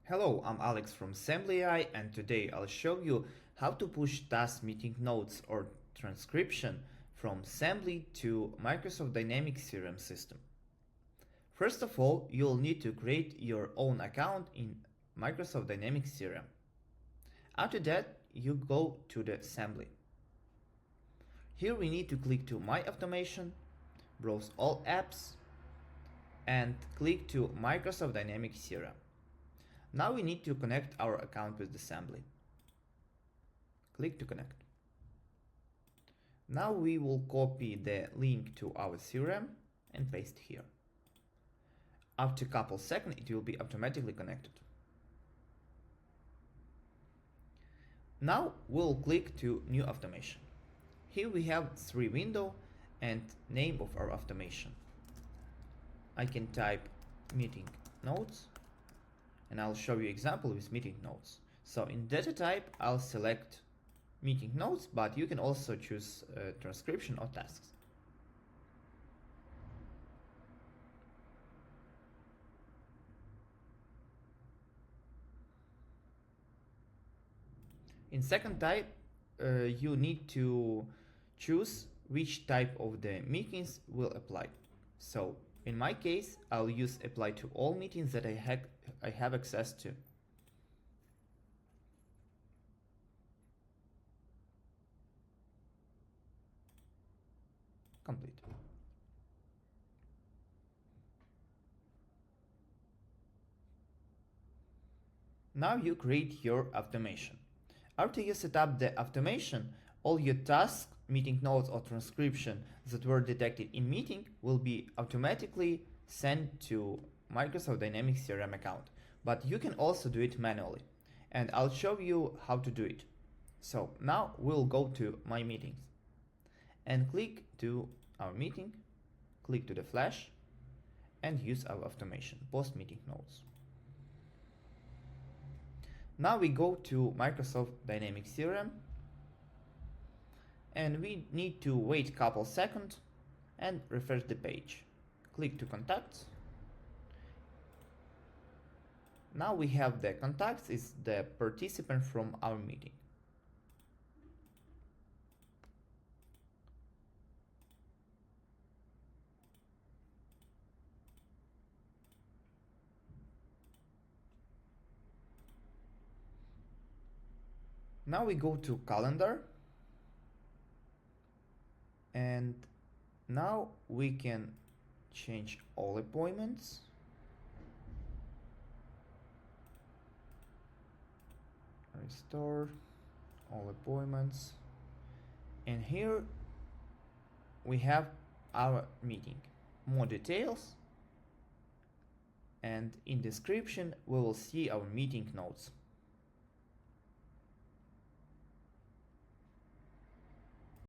Hello, I'm Alex from Sembly AI, and today I'll show you how to push task meeting notes or transcription from Sembly to Microsoft Dynamics CRM system. First of all, you'll need to create your own account in Microsoft Dynamics CRM. After that, you go to the Sembly. Here we need to click to My Automation, browse all apps, and click to Microsoft Dynamics CRM. Now we need to connect our account with the Sembly. Click to connect. Now we will copy the link to our CRM and paste here. After a couple seconds, it will be automatically connected. Now we'll click to New Automation. Here we have 3 windows and name of our automation. I can type meeting notes, and I'll show you example with meeting notes. So in data type, I'll select meeting notes, but you can also choose transcription or tasks. In second type, you need to choose which type of the meetings will apply. So in my case, I'll use apply to all meetings that I have access to. Complete. Now you create your automation. After you set up the automation, all your tasks, meeting notes or transcription that were detected in meeting will be automatically sent to Microsoft Dynamics CRM account. But you can also do it manually, and I'll show you how to do it. So now we'll go to My Meetings and click to our meeting, click to the flash, and use our automation, post meeting notes. Now we go to Microsoft Dynamics CRM, and we need to wait a couple seconds and refresh the page. Click to contacts. Now we have the contacts is the participant from our meeting. Now we go to calendar, and now we can change all appointments. Restore all appointments, and here we have our meeting. More details, and in description we will see our meeting notes.